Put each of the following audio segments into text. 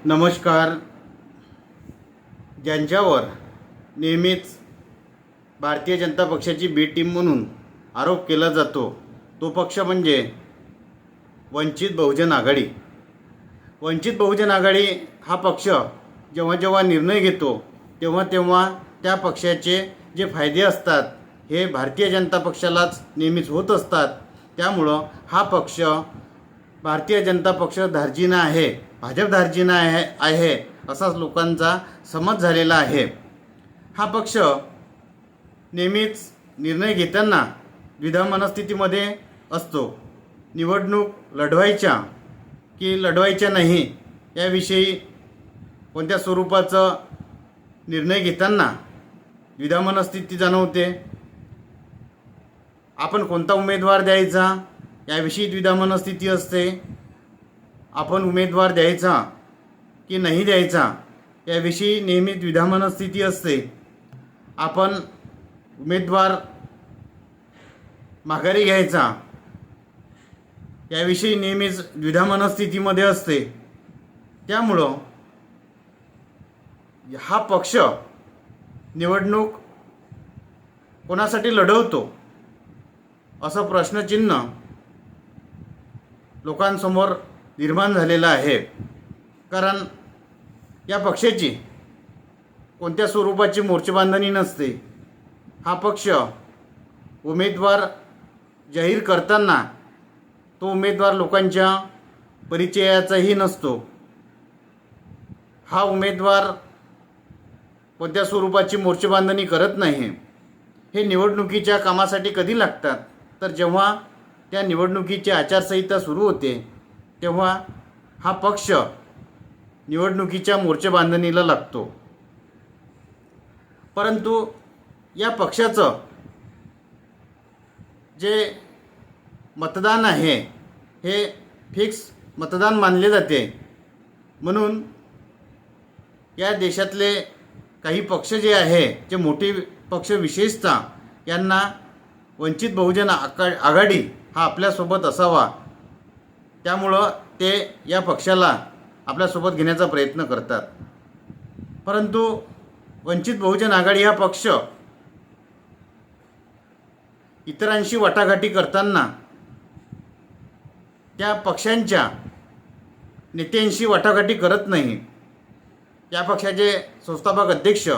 नमस्कार. ज्यांच्यावर नेहमीच भारतीय जनता पक्षाची बी टीम म्हणून आरोप केला जातो तो पक्ष म्हणजे वंचित बहुजन आघाडी. वंचित बहुजन आघाडी हा पक्ष जेव्हा जेव्हा निर्णय घेतो तेव्हा तेव्हा त्या पक्षाचे जे फायदे असतात हे भारतीय जनता पक्षालाच नेहमीच होत असतात. त्यामुळं हा पक्ष भारतीय जनता पक्ष धार्जिणा आहे, भाजप धार्जिणा आहे असाच लोकांचा समज झालेला आहे. हा पक्ष नेहमीच निर्णय घेताना द्विधा मनस्थितीमध्ये असतो. निवडणूक लढवायच्या की लढवायच्या नाही याविषयी कोणत्या स्वरूपाचं निर्णय घेताना द्विधा मनस्थिती जाणवते. आपण कोणता उमेदवार द्यायचा याविषयी द्विधा मनस्थिती असते. आपण उमेदवार द्यायचा की नाही द्यायचा याविषयी नेहमी द्विधा मनस्थिती असते. आपण उमेदवार माघारी घ्यायचा याविषयी नेहमीच द्विधा मनस्थितीमध्ये असते. त्यामुळं हा पक्ष निवडणूक कोणासाठी लढवतो असं प्रश्नचिन्ह लोकांसमोर निर्माण झालेलं आहे. कारण या पक्षाची कोणत्या स्वरूपाची मोर्चेबांधणी नसते. हा पक्ष उमेदवार जाहीर करताना तो उमेदवार लोकांच्या परिचयाचाही नसतो. हा उमेदवार कोणत्या स्वरूपाची मोर्चेबांधणी करत नाही. हे निवडणुकीच्या कामासाठी कधी लागतात तर जेव्हा त्या निवडणुकीची आचारसंहिता सुरू होते तेव्हा हा पक्ष निवडणुकीच्या मोर्चेबांधणीला लागतो. परंतु या पक्षाचं जे मतदान आहे हे फिक्स मतदान मानले जाते. म्हणून या देशातले काही पक्ष जे आहे जे मोठे पक्ष विशेषतः यांना वंचित बहुजन आघाडी हा आपल्यासोबत असावा त्यामुळं ते या पक्षाला आपल्यासोबत घेण्याचा प्रयत्न करतात. परंतु वंचित बहुजन आघाडी हा पक्ष इतरांशी वाटाघाटी करताना त्या पक्षांच्या नेत्यांशी वाटाघाटी करत नाही. या पक्षाचे संस्थापक अध्यक्ष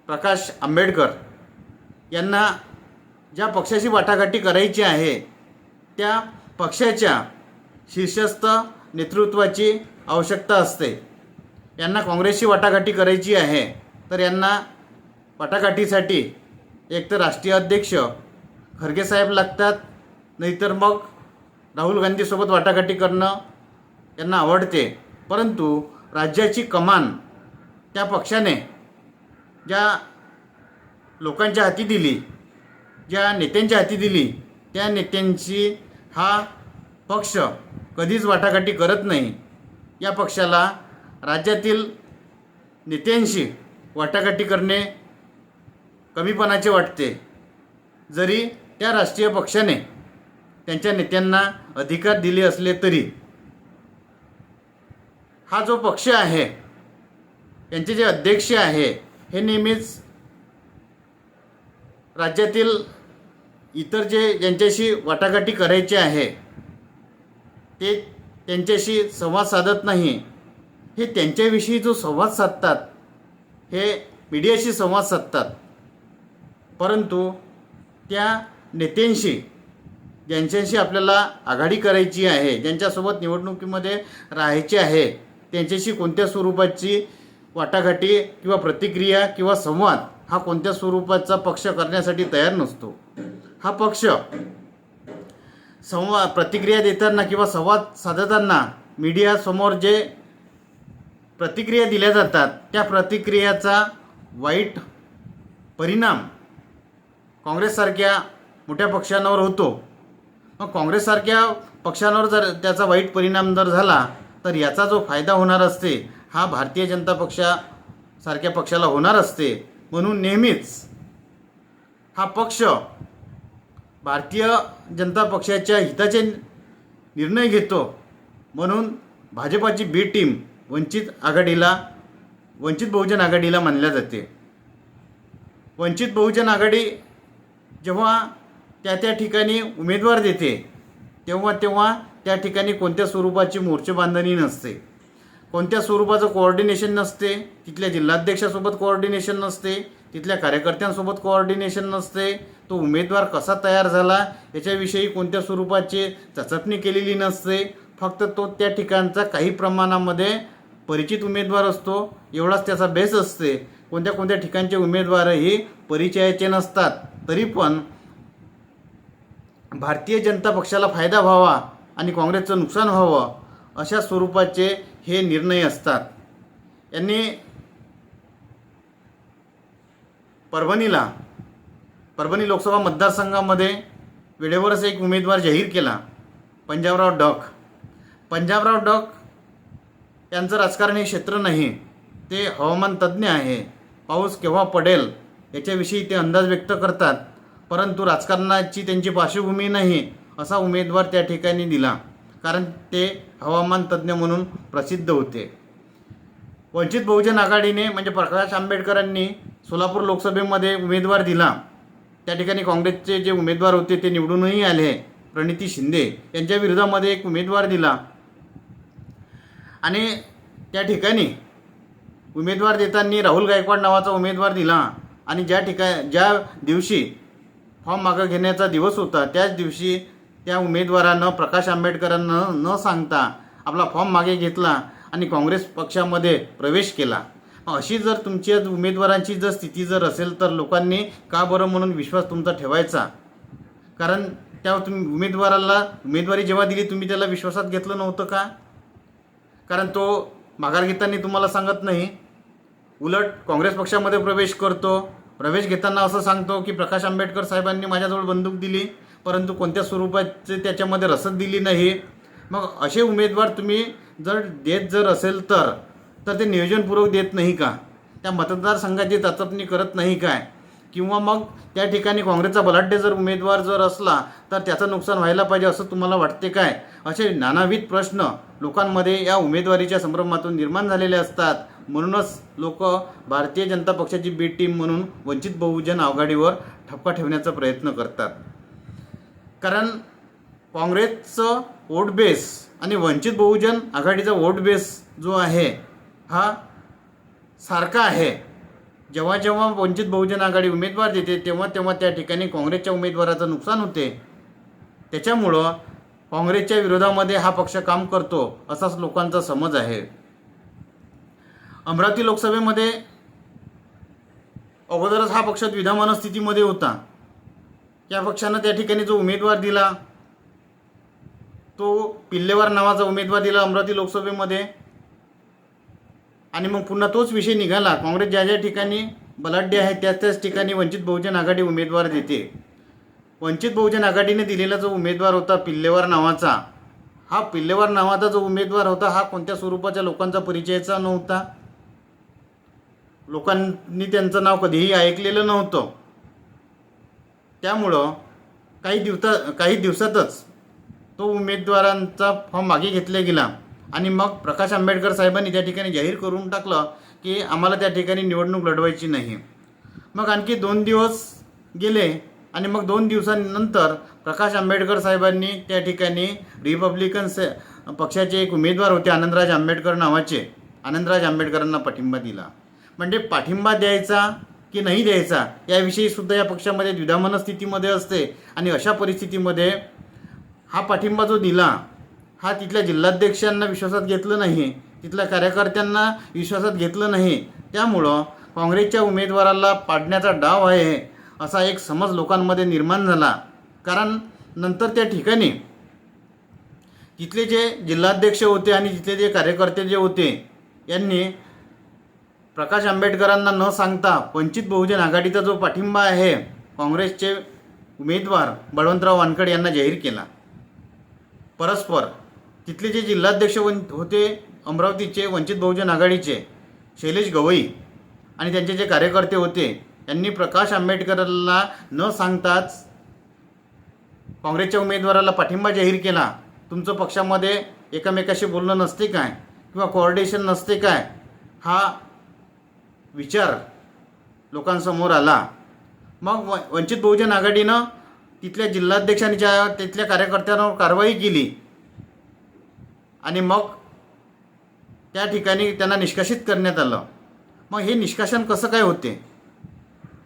प्रकाश आंबेडकर यांना ज्या पक्षाशी वाटाघाटी करायची आहे त्या पक्षाच्या शीर्षस्थ नेतृत्वाची आवश्यकता असते. यांना काँग्रेसशी वाटाघाटी करायची आहे तर यांना वाटाघाटीसाठी एक तर राष्ट्रीय अध्यक्ष खरगे साहेब लागतात, नाहीतर मग राहुल गांधीसोबत वाटाघाटी करणं यांना आवडते. परंतु राज्याची कमान त्या पक्षाने ज्या लोकांच्या हाती दिली, ज्या नेत्यांच्या हाती दिली त्या नेत्यांची हा पक्ष कधीच वाटाघाटी करत नाही. या पक्षाला राज्यातील नेत्यांशी वाटाघाटी करणे कमीपणाचे वाटते. जरी त्या राष्ट्रीय पक्षाने त्यांच्या नेत्यांना अधिकार दिले असले तरी हा जो पक्ष आहे त्यांचे जे अध्यक्ष आहे हे नेहमीच राज्यातील इतर ज्यांच्याशी वाटाघाटी करायची आहे ते त्यांच्याशी संवाद साधत नाही. हे त्यांच्याविषयी जो संवाद साधतात हे मीडियाशी संवाद साधतात. परंतु त्या नेत्यांशी ज्यांच्याशी आपल्याला आघाडी करायची आहे, ज्यांच्यासोबत निवडणुकीमध्ये राहायचे आहे त्यांच्याशी कोणत्या स्वरूपाची वाटाघाटी किंवा प्रतिक्रिया किंवा संवाद हा कोणत्या स्वरूपाचा पक्ष करण्यासाठी तयार नसतो. हा पक्ष प्रतिक्रिया देताना किंवा संवाद साधताना मीडियासमोर जे प्रतिक्रिया दिल्या जातात त्या प्रतिक्रियाचा वाईट परिणाम काँग्रेससारख्या मोठ्या पक्षांवर होतो. मग काँग्रेससारख्या पक्षांवर जर त्याचा वाईट परिणाम जर झाला तर याचा जो फायदा होणार असते हा भारतीय जनता पक्षासारख्या पक्षाला होणार असते. म्हणून नेहमीच हा पक्ष भारतीय जनता पक्षाच्या हिताचे निर्णय घेतो. म्हणून भाजपाची बी टीम वंचित बहुजन आघाडीला मानल्या जाते. वंचित बहुजन आघाडी जेव्हा त्या ठिकाणी उमेदवार देते तेव्हा त्या ठिकाणी कोणत्या स्वरूपाची मोर्चे बांधणी नसते, कोणत्या स्वरूपाचं कोऑर्डिनेशन नसते, तिथल्या जिल्हाध्यक्षासोबत कोऑर्डिनेशन नसते, तिथल्या कार्यकर्त्यांसोबत कोऑर्डिनेशन नसते. तो उमेदवार कसा तयार झाला याच्याविषयी कोणत्या स्वरूपाची चाचपणी केलेली नसते. फक्त तो त्या ठिकाणचा काही प्रमाणामध्ये परिचित उमेदवार असतो, एवढाच त्याचा बेस असते. कोणत्या ठिकाणचे उमेदवारही परिचयाचे नसतात. तरी पण भारतीय जनता पक्षाला फायदा व्हावा आणि काँग्रेसचं नुकसान व्हावं अशा स्वरूपाचे हे निर्णय असतात. यांनी परभणी लोकसभा मतदारसंघामध्ये वेळेवरच एक उमेदवार जाहीर केला, पंजाबराव डक. यांचं राजकारण हे क्षेत्र नाही, ते हवामान तज्ज्ञ आहे. पाऊस केव्हा पडेल याच्याविषयी ते अंदाज व्यक्त करतात, परंतु राजकारणाची त्यांची पार्श्वभूमी नाही असा उमेदवार त्या ठिकाणी दिला, कारण ते हवामान तज्ज्ञ म्हणून प्रसिद्ध होते. वंचित बहुजन आघाडीने म्हणजे प्रकाश आंबेडकरांनी सोलापूर लोकसभेमध्ये उमेदवार दिला. त्या ठिकाणी काँग्रेसचे जे उमेदवार होते ते निवडूनही आले, प्रणिती शिंदे यांच्या विरोधामध्ये एक उमेदवार दिला. आणि त्या ठिकाणी उमेदवार देताना राहुल गायकवाड नावाचा उमेदवार दिला. आणि ज्या दिवशी फॉर्म मागं घेण्याचा दिवस होता त्याच दिवशी त्या उमेदवारानं प्रकाश आंबेडकरांना न सांगता आपला फॉर्म मागे घेतला आणि काँग्रेस पक्षामध्ये प्रवेश केला. अशी जर तुमच्या उमेदवारांची जर स्थिती जर असेल तर लोकांनी का बरं म्हणून विश्वास तुमचा ठेवायचा? कारण त्या उमेदवारी जेव्हा दिली तुम्ही त्याला विश्वासात घेतलं नव्हतं का? कारण तो माघार घेताना तुम्हाला सांगत नाही, उलट काँग्रेस पक्षामध्ये प्रवेश घेताना असं सांगतो की प्रकाश आंबेडकर साहेबांनी माझ्याजवळ बंदूक दिली, परंतु कोणत्या स्वरूपाचे त्याच्यामध्ये रसद दिली नाही. मग असे उमेदवार तुम्ही जर असेल तर ते नियोजनपूर्वक देत नाही का? त्या मतदारसंघाची चाचपणी करत नाही काय? किंवा मग त्या ठिकाणी काँग्रेसचा बलाढ्य जर उमेदवार जर असला तर त्याचं नुकसान व्हायला पाहिजे असं तुम्हाला वाटते काय? असे नानाविध प्रश्न लोकांमध्ये या उमेदवारीच्या संभ्रमातून निर्माण झालेले असतात. म्हणूनच लोक भारतीय जनता पक्षाची बी टीम म्हणून वंचित बहुजन आघाडीवर ठपका ठेवण्याचा प्रयत्न करतात. कारण काँग्रेसचं वोट बेस आणि वंचित बहुजन आघाडीचा वोट बेस जो आहे हा सारखा आहे. जेव्हा वंचित बहुजन आघाडी उमेदवार देते तेव्हा त्या ठिकाणी काँग्रेसच्या उमेदवाराचं नुकसान होते. त्याच्यामुळं काँग्रेसच्या विरोधामध्ये हा पक्ष काम करतो असाच लोकांचा समज आहे. अमरावती लोकसभेमध्ये अगोदरच हा पक्ष द्विधा स्थितीमध्ये होता. या पक्षानं त्या ठिकाणी जो उमेदवार दिला तो पिल्लेवार नावाचा उमेदवार दिला अमरावती लोकसभेमध्ये. आणि मग पुन्हा तोच विषय निघाला. काँग्रेस ज्या ठिकाणी बलाढ्य आहे त्याच ठिकाणी वंचित बहुजन आघाडी उमेदवार देते. वंचित बहुजन आघाडीने दिलेला जो उमेदवार होता पिल्लेवार नावाचा जो उमेदवार होता हा कोणत्या स्वरूपाच्या लोकांचा परिचयाचा नव्हता. लोकांनी त्यांचं नाव कधीही ऐकलेलं नव्हतं. त्यामुळं काही दिवसातच तो उमेदवारांचा फॉर्म मागे घेतला गेला. आणि मग प्रकाश आंबेडकर साहेबांनी त्या ठिकाणी जाहीर करून टाकलं की आम्हाला त्या ठिकाणी निवडणूक लढवायची नाही. मग आणखी 2 दिवस गेले आणि मग 2 दिवसांनंतर प्रकाश आंबेडकर साहेबांनी त्या ठिकाणी रिपब्लिकन पक्षाचे एक उमेदवार होते आनंदराज आंबेडकर नावाचे, आनंदराज आंबेडकरांना पाठिंबा दिला. म्हणजे पाठिंबा द्यायचा की नाही द्यायचा याविषयी सुद्धा या पक्षामध्ये द्विधा स्थितीमध्ये असते. आणि अशा परिस्थितीमध्ये हा पाठिंबा जो दिला हा तिथल्या जिल्हाध्यक्षांना विश्वासात घेतलं नाही, तिथल्या कार्यकर्त्यांना विश्वासात घेतलं नाही. त्यामुळं काँग्रेसच्या उमेदवाराला पाडण्याचा डाव आहे असा एक समज लोकांमध्ये निर्माण झाला. कारण नंतर त्या ठिकाणी तिथले जे जिल्हाध्यक्ष होते आणि तिथले जे कार्यकर्ते जे होते यांनी प्रकाश आंबेडकरांना न सांगता वंचित बहुजन आघाडीचा जो पाठिंबा आहे काँग्रेसचे उमेदवार बळवंतराव वानखडे यांना जाहीर केला. परस्पर तिथले जे जिल्हाध्यक्ष होते अमरावतीचे वंचित बहुजन आघाडीचे शैलेश गवई आणि त्यांचे जे कार्यकर्ते होते यांनी प्रकाश आंबेडकरांना न सांगताच काँग्रेसच्या उमेदवाराला पाठिंबा जाहीर केला. तुमचं पक्षामध्ये एकमेकाशी बोलणं नसते काय? किंवा कोऑर्डिनेशन नसते काय, हा विचार लोकांसमोर आला. मग वंचित बहुजन आघाडीनं तिथल्या जिल्हाध्यक्षांच्या तिथल्या कार्यकर्त्यांवर कारवाई केली आणि मग त्या ठिकाणी त्यांना निष्कासित करण्यात आलं. मग हे निष्कासन कसं काय होते?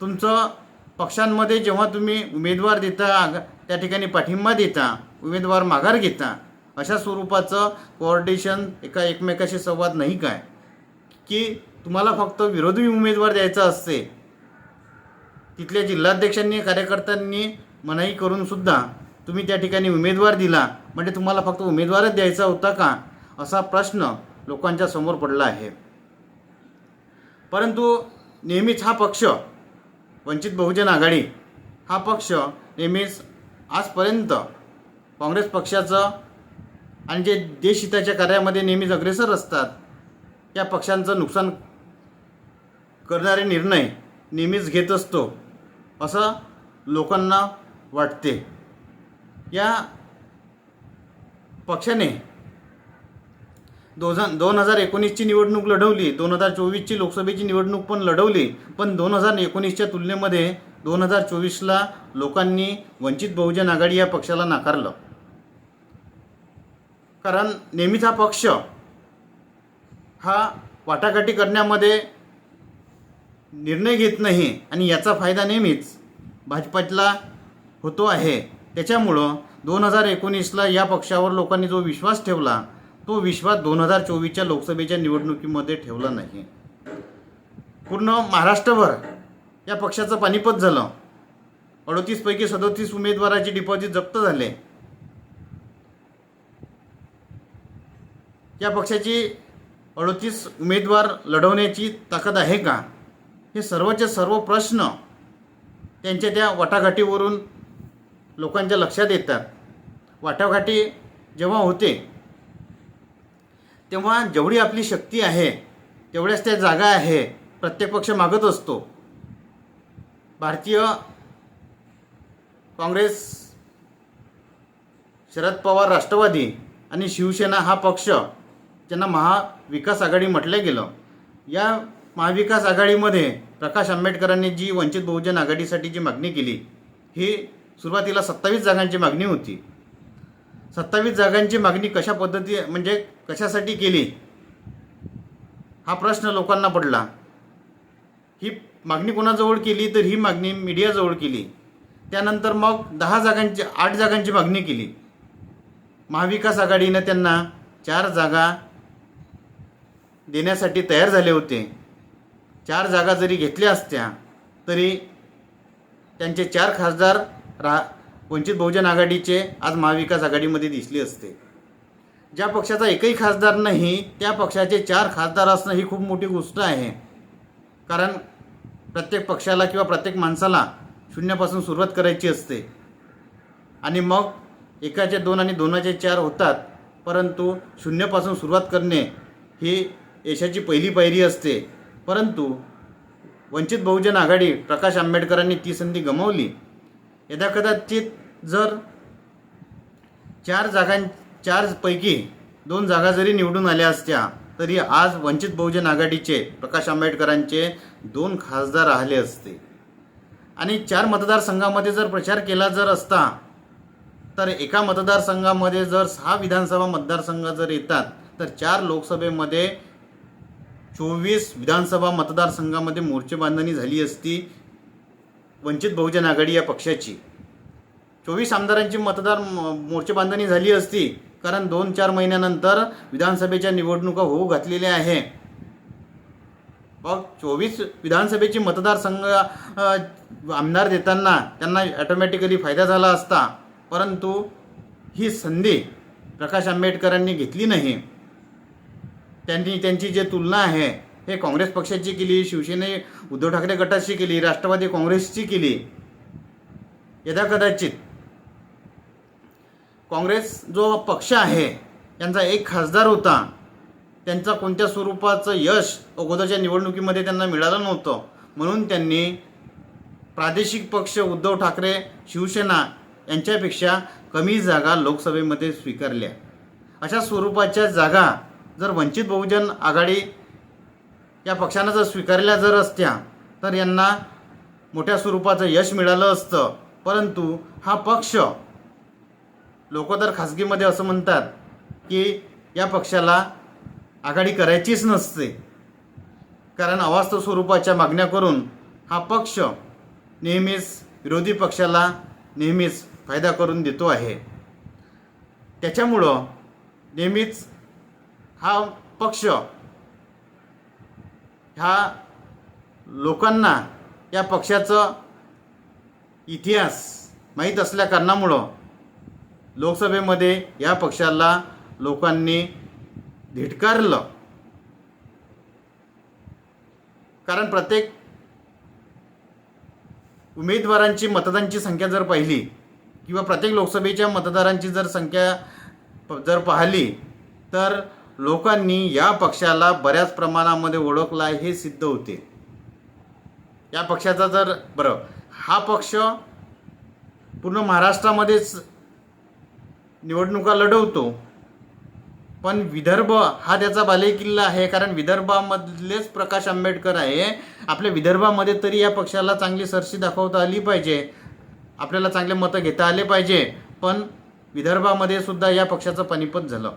तुमचं पक्षांमध्ये जेव्हा तुम्ही उमेदवार देता, त्या ठिकाणी पाठिंबा देता, उमेदवार माघार घेता, अशा स्वरूपाचं कोऑर्डिनेशन एकमेकाशी संवाद नाही काय, की तुम्हाला फक्त विरोधी उमेदवार द्यायचा असते? तिथल्या जिल्हाध्यक्षांनी कार्यकर्त्यांनी मनाई करून सुद्धा तुम्ही त्या ठिकाणी उमेदवार दिला, म्हणजे तुम्हाला फक्त उमेदवारच द्यायचा होता का, असा प्रश्न लोकांच्या समोर पडला आहे. परंतु नेहमीच हा पक्ष, वंचित बहुजन आघाडी हा पक्ष नेहमीच आजपर्यंत काँग्रेस पक्षाचं आणि जे देशहिताच्या कार्यामध्ये नेहमीच अग्रेसर असतात, त्या पक्षांचं नुकसान करणारे निर्णय नेहमीच घेत असतो असं लोकांना वाटते. या पक्षाने 2019ची निवडणूक लढवली, 2024ची लोकसभेची निवडणूक पण लढवली, पण 2019च्या तुलनेमध्ये 2024ला लोकांनी वंचित बहुजन आघाडी या पक्षाला नाकारलं. कारण नेहमीच हा पक्ष हा वाटाघाटी करण्यामध्ये निर्णय घेत नाही आणि याचा फायदा नेहमीच भाजपला होतो आहे. त्याच्यामुळं 2019ला या पक्षावर लोकांनी जो विश्वास ठेवला, तो विश्वास 2024च्या लोकसभेच्या निवडणुकीमध्ये ठेवला नाही. पूर्ण महाराष्ट्रभर या पक्षाचं पानिपत झालं. 38 पैकी 37 उमेदवाराचे डिपॉझिट जप्त झाले. या पक्षाची 38 उमेदवार लढवण्याची ताकद आहे का, हे सर्वचे सर्व प्रश्न त्यांच्या त्या वाटाघाटीवरून लोकांच्या लक्षात येतात. वाटाघाटी जेव्हा होते तेव्हा जेवढी आपली शक्ती आहे तेवढ्याच त्या जागा आहे प्रत्येक पक्ष मागत असतो. भारतीय काँग्रेस, शरद पवार राष्ट्रवादी आणि शिवसेना हा पक्ष, ज्यांना महाविकास आघाडी म्हटलं गेलं, या महाविकास आघाडीमध्ये प्रकाश आंबेडकरांनी जी वंचित बहुजन आघाडीसाठी जी मागणी केली, ही सुरुवातीला 27 जागांची मागणी होती. 27 जागांची मागणी कशासाठी केली हा प्रश्न लोकांना पडला. ही मागणी कोणाजवळ केली, तर ही मागणी मीडियाजवळ केली. त्यानंतर मग 8 जागांची मागणी केली. महाविकास आघाडीनं त्यांना 4 जागा देण्यासाठी तयार झाले होते. 4 जागा जरी घेतल्या असत्या तरी त्यांचे 4 खासदार वंचित बहुजन आघाडीचे आज महाविकास आघाडीमध्ये दिसले असते. ज्या पक्षाचा एकही खासदार नाही त्या पक्षाचे 4 खासदार असणं ही खूप मोठी गोष्ट आहे. कारण प्रत्येक पक्षाला किंवा प्रत्येक माणसाला शून्यापासून सुरुवात करायची असते आणि मग एकाचे 2 आणि 2चे 4 होतात. परंतु शून्यापासून सुरुवात करणे ही यशाची पहिली पायरी असते. परंतु वंचित बहुजन आघाडी, प्रकाश आंबेडकरांनी ती संधी गमावली. यदाकदाचित जर 4 पैकी 2 जागा जरी निवडून आल्या असत्या तरी आज वंचित बहुजन आघाडीचे, प्रकाश आंबेडकरांचे 2 खासदार राहिले असते. आणि 4 मतदारसंघामध्ये जर प्रचार केला जर असता तर एका मतदारसंघामध्ये जर 6 विधानसभा मतदारसंघ जर येतात तर 4 लोकसभेमध्ये 24 विधानसभा मतदारसंघामध्ये मोर्चे बांधणी झाली असती वंचित बहुजन आघाडी या पक्षाची. 24 आमदारांची मोर्चे बांधणी झाली असती. कारण 2-4 महिन्यानंतर विधानसभेच्या निवडणुका होऊ घातलेल्या आहे. मग 24 विधानसभेची मतदारसंघ आमदार देताना त्यांना ऑटोमॅटिकली फायदा झाला असता. परंतु ही संधी प्रकाश आंबेडकरांनी घेतली नाही. त्यांनी त्यांची जे तुलना आहे हे काँग्रेस पक्षाची केली, शिवसेने उद्धव ठाकरे गटाशी केली, राष्ट्रवादी काँग्रेसची केली. यदाकदाचित काँग्रेस जो पक्ष आहे यांचा एक खासदार होता, त्यांचा कोणत्या स्वरूपाचं यश अगोदरच्या निवडणुकीमध्ये त्यांना मिळालं नव्हतं. म्हणून त्यांनी प्रादेशिक पक्ष उद्धव ठाकरे, शिवसेना यांच्यापेक्षा कमी जागा लोकसभेमध्ये स्वीकारल्या. अशा स्वरूपाच्या जागा जर वंचित बहुजन आघाडी या पक्षानं जर स्वीकारल्या जर असत्या तर यांना मोठ्या स्वरूपाचं यश मिळालं असतं. परंतु हा पक्ष, लोक तर खासगीमध्ये असं म्हणतात की या पक्षाला आघाडी करायचीच नसते, कारण अवास्तव स्वरूपाच्या मागण्या करून हा पक्ष नेहमीच विरोधी पक्षाला नेहमीच फायदा करून देतो आहे. त्याच्यामुळं नेहमीच हा पक्ष ह्या लोकांना या पक्षाचा इतिहास माहीत असल्या कारणामुळं लोकसभेमध्ये या पक्षाला लोकांनी धिक्कारलं. कारण प्रत्येक उमेदवारांची मतदारांची संख्या जर पाहिली किंवा प्रत्येक लोकसभेच्या मतदारांची जर संख्या जर पाहिली तर लोकांनी या पक्षाला बऱ्याच प्रमाणामध्ये ओळखलं आहे हे सिद्ध होते. या पक्षाचा जर हा पक्ष पूर्ण महाराष्ट्रामध्येच निवडणुका लढवतो, पण विदर्भ हा त्याचा बालेकिल्ला आहे. कारण विदर्भामधलेच प्रकाश आंबेडकर आहे. आपल्या विदर्भामध्ये तरी या पक्षाला चांगली सरशी दाखवता आली पाहिजे, आपल्याला चांगले मतं घेता आले पाहिजे, पण विदर्भामध्ये सुद्धा या पक्षाचं पानिपत झालं.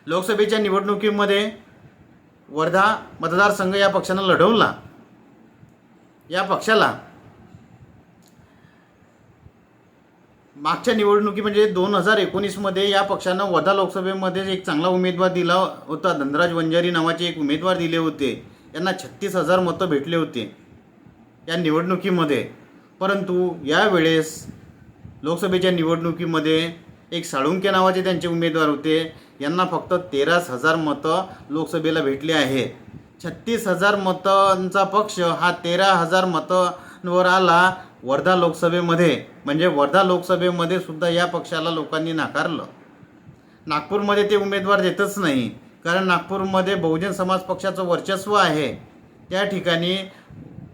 लोकसभेच्या निवडणुकीमध्ये वर्धा मतदारसंघ या पक्षानं लढवला. या पक्षाला मागच्या निवडणुकी म्हणजे 2019मध्ये या पक्षानं वर्धा लोकसभेमध्ये एक चांगला उमेदवार दिला होता. धनराज वंजारी नावाचे एक उमेदवार दिले होते. यांना 36,000 मतं भेटले होते या निवडणुकीमध्ये. परंतु यावेळेस लोकसभेच्या निवडणुकीमध्ये एक साळुंके नावाचे त्यांचे उमेदवार होते. यांना फक्त 13,000 मतं लोकसभेला भेटले आहे. 36,000 मतांचा पक्ष हा 13,000 मतांवर आला वर्धा लोकसभेमध्ये. म्हणजे वर्धा लोकसभेमध्ये सुद्धा या पक्षाला लोकांनी नाकारलं. नागपूरमध्ये ते उमेदवार देतच नाही, कारण नागपूरमध्ये बहुजन समाज पक्षाचं वर्चस्व आहे. त्या ठिकाणी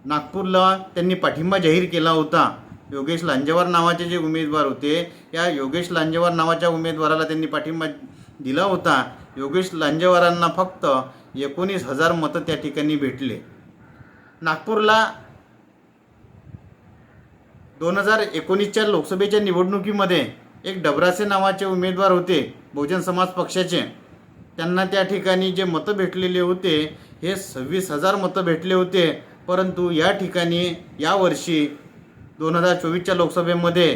नागपूरला त्यांनी पाठिंबा जाहीर केला होता. योगेश लांजेवार नावाचे जे उमेदवार होते, या योगेश लांजेवार नावाच्या उमेदवाराला त्यांनी पाठिंबा दिला होता. योगेश लांजेवारांना फक्त 19,000 मतं त्या ठिकाणी भेटले. नागपूरला 2019च्या लोकसभेच्या निवडणुकीमध्ये एक डबरासे नावाचे उमेदवार होते बहुजन समाज पक्षाचे. त्यांना त्या ठिकाणी जे मतं भेटलेले होते हे 26,000 मतं भेटले होते. परंतु या ठिकाणी यावर्षी 2024च्या लोकसभेमध्ये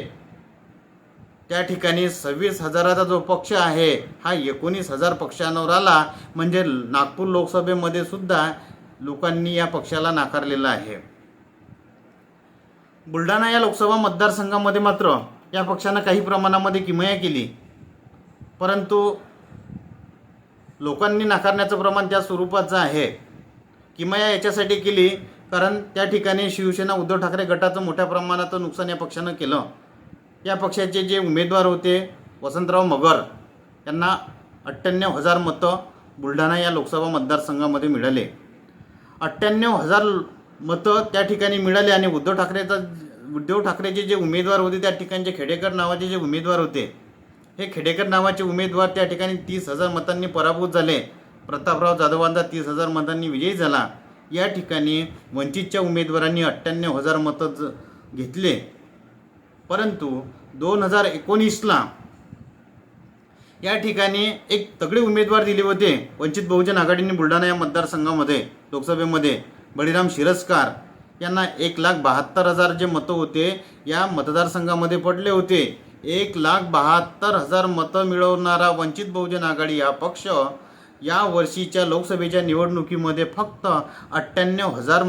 त्या ठिकाणी 26,000चा जो पक्ष आहे हा 19,000 पक्षांवर आला. म्हणजे नागपूर लोकसभेमध्ये सुद्धा लोकांनी या पक्षाला नाकारलेलं आहे. बुलढाणा या लोकसभा मतदारसंघामध्ये मात्र या पक्षानं काही प्रमाणामध्ये किमया केली, परंतु लोकांनी नाकारण्याचं प्रमाण त्या स्वरूपाचं आहे. किमया याच्यासाठी केली कारण त्या ठिकाणी शिवसेना उद्धव ठाकरे गटाचं मोठ्या प्रमाणात नुकसान या पक्षानं केलं. या पक्षाचे जे उमेदवार होते वसंतराव मगर यांना 98,000 मतं बुलढाणा या लोकसभा मतदारसंघामध्ये मिळाले. 98,000 मतं त्या ठिकाणी मिळाले. आणि उद्धव ठाकरेचे जे उमेदवार होते त्या ठिकाणचे खेडेकर नावाचे जे उमेदवार होते, हे खेडेकर नावाचे उमेदवार त्या ठिकाणी 30,000 मतांनी पराभूत झाले. प्रतापराव जाधवांचा 30,000 मतांनी विजयी झाला. या ठिकाणी वंचितच्या उमेदवारांनी 98,000 मतं घेतले. परंतु 2019ला या ठिकाणी एक तगडे उमेदवार दिले होते वंचित बहुजन आघाडीने बुलढाणा या मतदारसंघामध्ये लोकसभेमध्ये. बळीराम शिरस्कार यांना 1,72,000 जे मतं होते या मतदारसंघामध्ये पडले होते. 1,72,000 मतं मिळवणारा वंचित बहुजन आघाडी हा पक्ष या वर्षीच्या लोकसभेच्या निवडणुकीमध्ये फक्त 98,000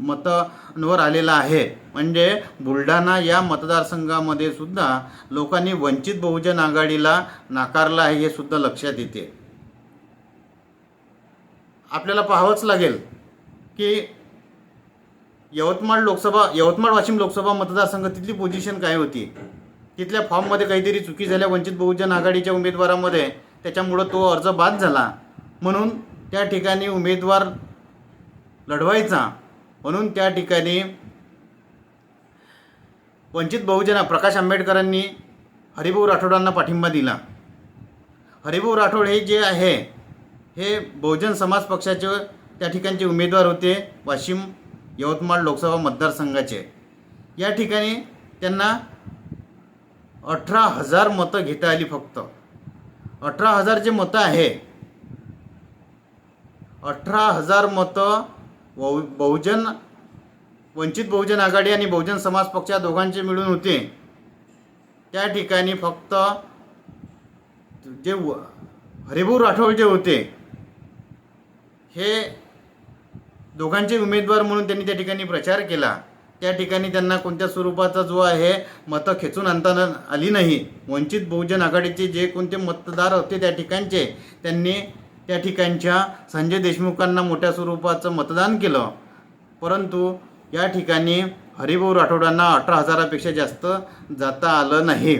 मतांवर आलेला आहे. म्हणजे बुलढाणा या मतदारसंघामध्ये सुद्धा लोकांनी वंचित बहुजन आघाडीला नाकारलं आहे हे सुद्धा लक्षात येते. आपल्याला पाहावंच लागेल की यवतमाळ वाशिम लोकसभा मतदारसंघ तिथली पोझिशन काय होती. तिथल्या फॉर्ममध्ये काहीतरी चुकी झाल्या वंचित बहुजन आघाडीच्या उमेदवारामध्ये, त्याच्यामुळं तो अर्ज बाद झाला. म्हणून त्या ठिकाणी उमेदवार लढवायचा म्हणून त्या ठिकाणी वंचित बहुजन प्रकाश आंबेडकरांनी हरिभाऊ राठोडांना पाठिंबा दिला. हरिभाऊ राठोड हे जे आहे हे बहुजन समाज पक्षाचे त्या ठिकाणचे उमेदवार होते, वाशिम यवतमाळ लोकसभा मतदारसंघाचे. या ठिकाणी त्यांना 18,000 मतं घेता आली. फक्त 18,000 जे मतं आहे, 18,000 मतं वंचित बहुजन आघाडी आणि बहुजन समाज पक्ष या दोघांचे मिळून होते. त्या ठिकाणी फक्त जे हरिभाऊ राठोड जे होते हे दोघांचे उमेदवार म्हणून त्यांनी त्या ठिकाणी प्रचार केला. त्या ठिकाणी त्यांना कोणत्या स्वरूपाचा जो आहे मतं खेचून आणता आली नाही. वंचित बहुजन आघाडीचे जे कोणते मतदार होते त्या ठिकाणचे, त्यांनी त्या ठिकाणच्या संजय देशमुखांना मोठ्या स्वरूपाचं मतदान केलं. परंतु या ठिकाणी हरिभाऊ राठोडांना 18,000पेक्षा जास्त जाता आलं नाही.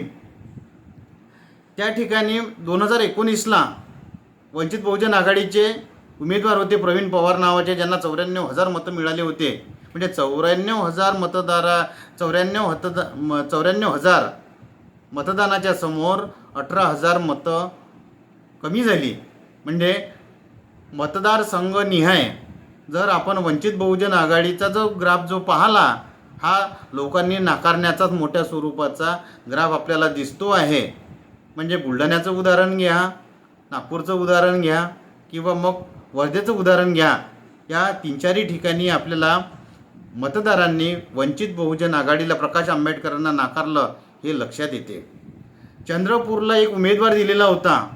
त्या ठिकाणी 2019ला वंचित बहुजन आघाडीचे उमेदवार होते प्रवीण पवार नावाचे, ज्यांना 94,000 मतं मिळाले होते. म्हणजे 94,000 मतदानाच्या समोर 18,000 मतं कमी झाली. म्हणजे मतदारसंघनिहाय जर आपण वंचित बहुजन आघाडीचा जो ग्राफ जो पाहिला, हा लोकांनी नाकारण्याचाच मोठ्या स्वरूपाचा ग्राफ आपल्याला दिसतो आहे. म्हणजे बुलढाण्याचं उदाहरण घ्या, नागपूरचं उदाहरण घ्या किंवा मग वर्धेचं उदाहरण घ्या. या 3-4 ठिकाणी आपल्याला मतदारांनी वंचित बहुजन आघाडीला, प्रकाश आंबेडकरांना नाकारलं हे लक्षात येते. चंद्रपूरला एक उमेदवार दिलेला होता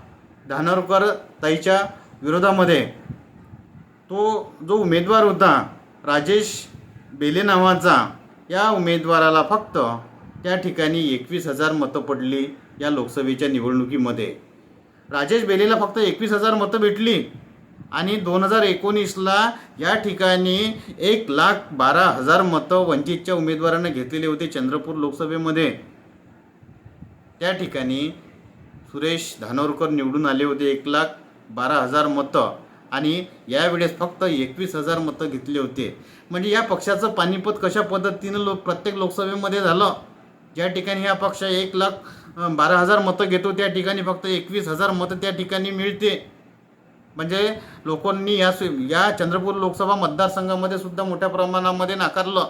धानोरकर ताईच्या विरोधामध्ये. तो जो उमेदवार होता राजेश बेले नावाचा, या उमेदवाराला फक्त त्या ठिकाणी 21,000 मतं पडली. या लोकसभेच्या निवडणुकीमध्ये राजेश बेलेला फक्त 21,000 मतं भेटली. आणि 2019ला या ठिकाणी 1,12,000 मतं वंचितच्या उमेदवारांना घेतलेले होते चंद्रपूर लोकसभेमध्ये. त्या ठिकाणी सुरेश धानोरकर निवडून आले होते 1,12,000 मतं, आणि यावेळेस फक्त 21,000 मतं घेतले होते. म्हणजे या पक्षाचं पानिपत कशा पद्धतीनं प्रत्येक लोकसभेमध्ये झालं. ज्या ठिकाणी हा पक्ष 1,12,000 मतं घेतो, त्या ठिकाणी फक्त 21,000 मतं त्या ठिकाणी मिळते. म्हणजे लोकांनी या चंद्रपूर लोकसभा मतदारसंघामध्ये सुद्धा मोठ्या प्रमाणामध्ये नाकारलं.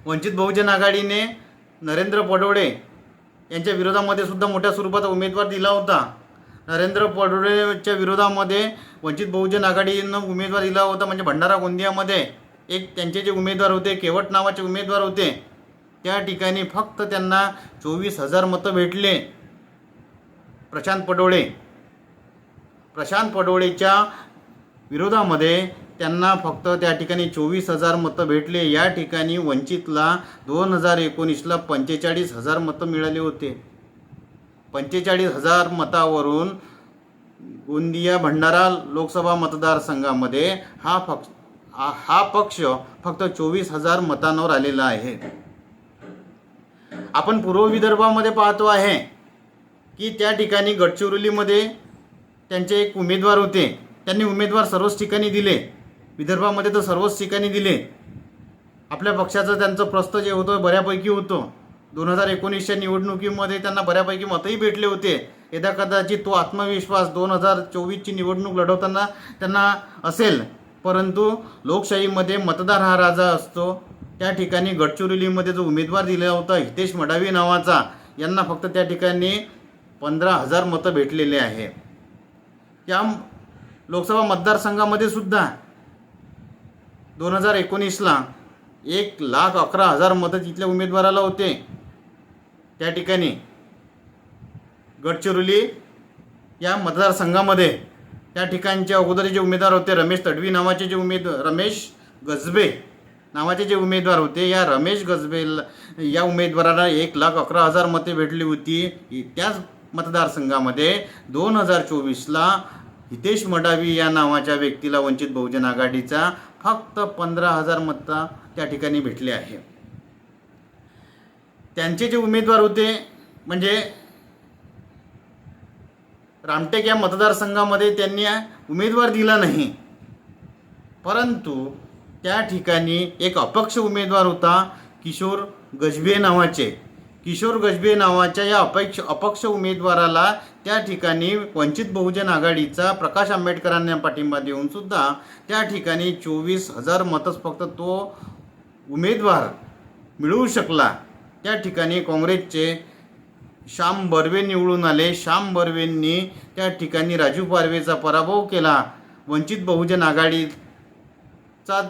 वंचित बहुजन आघाडीने नरेंद्र पडोळे यांच्या विरोधामध्ये सुद्धा मोठ्या स्वरूपाचा उमेदवार दिला होता. नरेंद्र पडोळेच्या विरोधामध्ये वंचित बहुजन आघाडीनं उमेदवार दिला होता. म्हणजे भंडारा गोंदियामध्ये एक त्यांचे जे उमेदवार होते, केवट नावाचे उमेदवार होते, त्या ठिकाणी फक्त त्यांना 24,000 मतं भेटले. प्रशांत पडोळेच्या विरोधामध्ये त्यांना फक्त त्या ठिकाणी 24,000 मतं भेटले. या ठिकाणी वंचितला 2019ला 45,000 मतं मिळाले होते. 45,000 मतावरून गोंदिया भंडारा लोकसभा मतदारसंघामध्ये हा पक्ष फक्त 24,000 मतांवर आलेला आहे. आपण पूर्व विदर्भामध्ये पाहतो आहे की त्या ठिकाणी गडचिरोलीमध्ये त्यांचे एक उमेदवार होते. त्यांनी उमेदवार सर्वच ठिकाणी दिले. विदर्भामध्ये तर सर्वच ठिकाणी दिले. आपल्या पक्षाचं त्यांचं प्रस्थ जे होतं बऱ्यापैकी होतं. 2019च्या निवडणुकीमध्ये त्यांना बऱ्यापैकी मतही भेटले होते. यदा कदाचित तो आत्मविश्वास 2024ची निवडणूक लढवताना त्यांना असेल. परंतु लोकशाहीमध्ये मतदार हा राजा असतो. त्या ठिकाणी गडचिरोलीमध्ये जो उमेदवार दिला होता हितेश मडावी नावाचा, यांना फक्त त्या ठिकाणी 15,000 मतं भेटलेले आहे. या लोकसभा मतदारसंघामध्ये सुद्धा 2019ला 1,11,000 मतं तिथल्या उमेदवाराला होते. त्या ठिकाणी गडचिरोली या मतदारसंघामध्ये त्या ठिकाणच्या अगोदर जे उमेदवार होते रमेश गजबे नावाचे जे उमेदवार होते, या रमेश गजबे या उमेदवाराला 1,11,000 मते भेटली होती. त्याच मतदारसंघामध्ये 2024ला हितेश मडावी या नावाच्या व्यक्तीला वंचित बहुजन आघाडीचा फक्त 15,000 मतं त्या ठिकाणी भेटले आहे. त्यांचे जे उमेदवार होते म्हणजे रामटेक या मतदारसंघामध्ये त्यांनी उमेदवार दिला नाही. परंतु त्या ठिकाणी एक अपक्ष उमेदवार होता किशोर गजबे नावाचे. किशोर गजबे नावाच्या या अपक्ष उमेदवाराला त्या ठिकाणी वंचित बहुजन आघाडीचा प्रकाश आंबेडकरांना पाठिंबा देऊन सुद्धा त्या ठिकाणी 24,000 मतच फक्त तो उमेदवार मिळवू शकला। त्या ठिकाणी काँग्रेसचे श्याम बर्वे निवडून आले। श्याम बर्वेंनी त्या ठिकाणी राजू पारवेचा पराभव केला। वंचित बहुजन आघाडीचा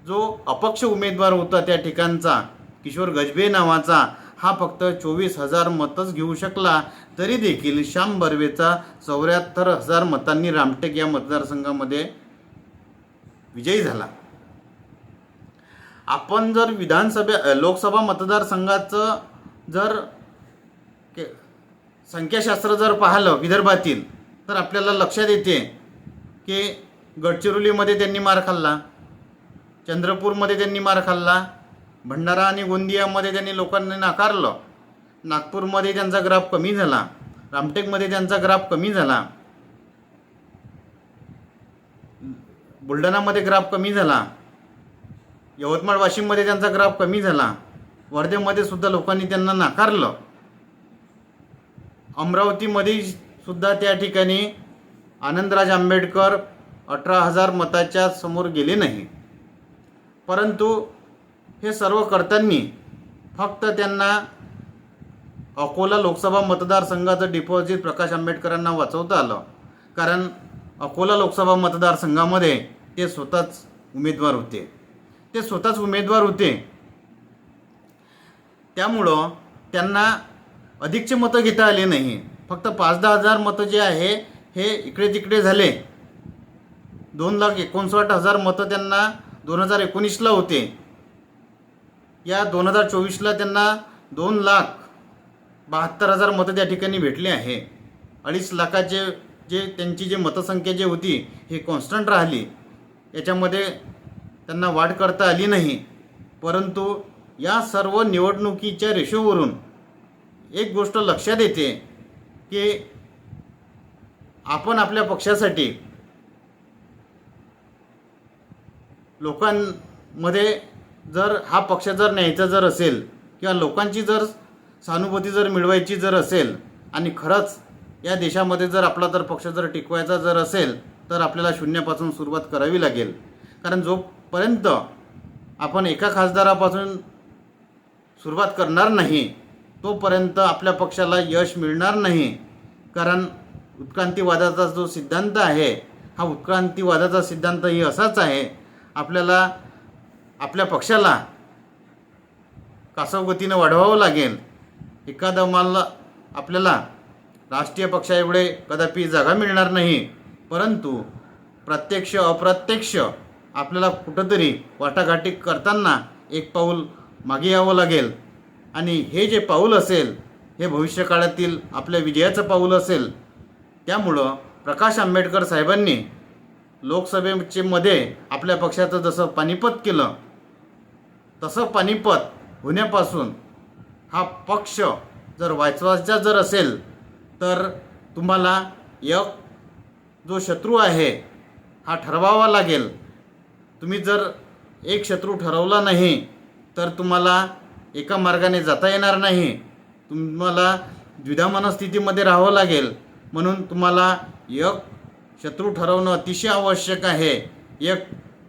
जो अपक्ष उमेदवार होता त्या ठिकाणचा किशोर गजबे नावाचा, हा फक्त 24,000 मतच घेऊ शकला। तरी देखील श्याम बर्वेचा 74,000 मतांनी रामटेक या मतदारसंघामध्ये विजयी झाला। आपण जर लोकसभा मतदारसंघाचं जर संख्याशास्त्र जर पाहिलं विदर्भातील, तर आपल्याला लक्षात येते की गडचिरोलीमध्ये त्यांनी मार खाल्ला, चंद्रपूरमध्ये त्यांनी मार खाल्ला, भंडारा आणि गोंदियामध्ये त्यांनी लोकांनी नाकारलं, नागपूरमध्ये त्यांचा ग्राफ कमी झाला, रामटेकमध्ये त्यांचा ग्राफ कमी झाला, बुलढाणामध्ये ग्राफ कमी झाला, यवतमाळ वाशिममध्ये त्यांचा ग्राफ कमी झाला, वर्धेमध्ये सुद्धा लोकांनी त्यांना नाकारलं, अमरावतीमध्ये सुद्धा त्या ठिकाणी आनंदराज आंबेडकर 18,000 मताच्या समोर गेले नाही। परंतु हे सर्व करताना फक्त त्यांना अकोला लोकसभा मतदारसंघाचं डिपॉझिट प्रकाश आंबेडकरांना वाचवता आलं, कारण अकोला लोकसभा मतदारसंघामध्ये ते स्वतःच उमेदवार होते। त्यामुळं त्यांना अधिकचे मतं घेता आले नाही। फक्त 5-10 हजार मतं जे आहे हे इकडे तिकडे झाले। 2,59,000 मतं त्यांना 2019ला होते। या 2024ला त्यांना 2,72,000 मतं त्या ठिकाणी भेटले आहे। 2.5 लाखाचे जे त्यांची जे मतसंख्या जी होती ही कॉन्स्टंट राहिली, याच्यामध्ये त्यांना वाढ करता आली नाही। परंतु या सर्व निवडणुकीच्या रेशोवरून एक गोष्ट लक्षात येते की आपण आपल्या पक्षासाठी लोकांमध्ये जर हा पक्ष जर न्यायचा जर असेल किंवा लोकांची जर सहानुभूती जर मिळवायची जर असेल आणि खरंच या देशामध्ये जर आपला जर पक्ष जर टिकवायचा जर असेल, तर आपल्याला शून्यापासून सुरुवात करावी लागेल। कारण जोपर्यंत आपण एका खासदारापासून सुरुवात करणार नाही तोपर्यंत आपल्या पक्षाला यश मिळणार नाही। कारण उत्क्रांतीवादाचा जो सिद्धांत आहे, हा उत्क्रांतीवादाचा सिद्धांत ही असाच आहे, आपल्याला आपल्या पक्षाला कासवगतीनं वाढवावं लागेल। एखादा माला आपल्याला राष्ट्रीय पक्षाएवढे कदापि जागा मिळणार नाही, परंतु प्रत्यक्ष अप्रत्यक्ष आपल्याला कुठंतरी वाटाघाटी करताना एक पाऊल मागे यावं लागेल। आणि हे जे पाऊल असेल हे भविष्यकाळातील आपल्या विजयाचं पाऊल असेल। त्यामुळं प्रकाश आंबेडकर साहेबांनी लोकसभेमध्ये आपल्या पक्षाचं जसं पानिपत केलं, तसं पानिपत होण्यापासून हा पक्ष जर वाचवायचा जर असेल, तर तुम्हाला एक जो शत्रू आहे हा ठरवावा लागेल। तुम्ही जर एक शत्रू ठरवला नाही तर तुम्हाला एका मार्गाने जाता येणार नाही, तुम्हाला द्विधा मनस्थितीमध्ये राहावं लागेल। म्हणून तुम्हाला एक शत्रू ठरवणं अतिशय आवश्यक आहे, एक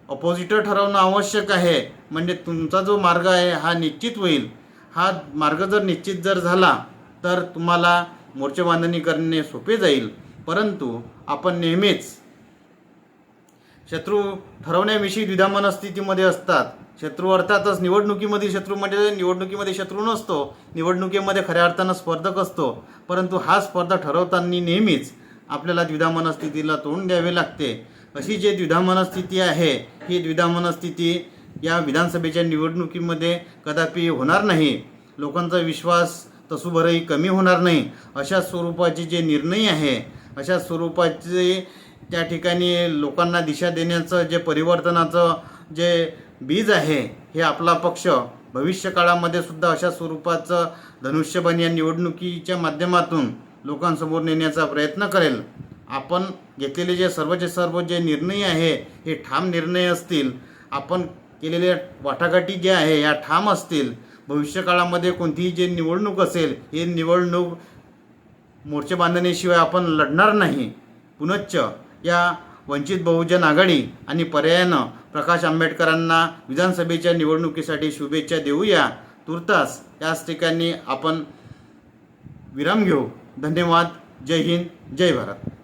अपोजिटर ठरवणं आवश्यक आहे। म्हणजे तुमचा जो मार्ग आहे हा निश्चित होईल। हा मार्ग जर निश्चित जर झाला तर तुम्हाला मोर्चे बांधणी करणे सोपे जाईल। परंतु आपण नेहमीच शत्रू ठरवण्याविषयी द्विधा मनस्थितीमध्ये असतात। शत्रू अर्थातच निवडणुकीमध्ये शत्रू म्हणजे निवडणुकीमध्ये शत्रू नसतो, निवडणुकीमध्ये खऱ्या अर्थानं स्पर्धक असतो। परंतु हा स्पर्धा ठरवताना नेहमीच आपल्याला द्विधा मनस्थितीला तोंड द्यावे लागते। अशी जी द्विधा मनस्थिती आहे ही द्विधा मनस्थिती या विधानसभेच्या निवडणुकीमध्ये कदापि होणार नाही। लोकांचा विश्वास तसूभरही कमी होणार नाही। अशा स्वरूपाचे जे निर्णय आहे, अशा स्वरूपाचे त्या ठिकाणी लोकांना दिशा देण्याचं जे परिवर्तनाचं जे बीज आहे, हे आपला पक्ष भविष्यकाळामध्ये सुद्धा अशा स्वरूपाचं धनुष्यबाण या निवडणुकीच्या माध्यमातून लोकांसमोर नेण्याचा प्रयत्न करेल। आपण घेतलेले जे सर्व जे निर्णय आहे हे ठाम निर्णय असतील, आपण केलेल्या वाटाघाटी ज्या आहे या ठाम असतील। भविष्यकाळामध्ये कोणतीही जी निवडणूक असेल, ही निवडणूक मोर्चे बांधण्याशिवाय आपण लढणार नाही. पुनश्च या वंचित बहुजन आघाडी आणि पर्यायानं प्रकाश आंबेडकरांना विधानसभेच्या निवडणुकीसाठी शुभेच्छा देऊया. तुर्तास याच ठिकाणी आपण विराम घेऊ. धन्यवाद. जय हिंद, जय भारत.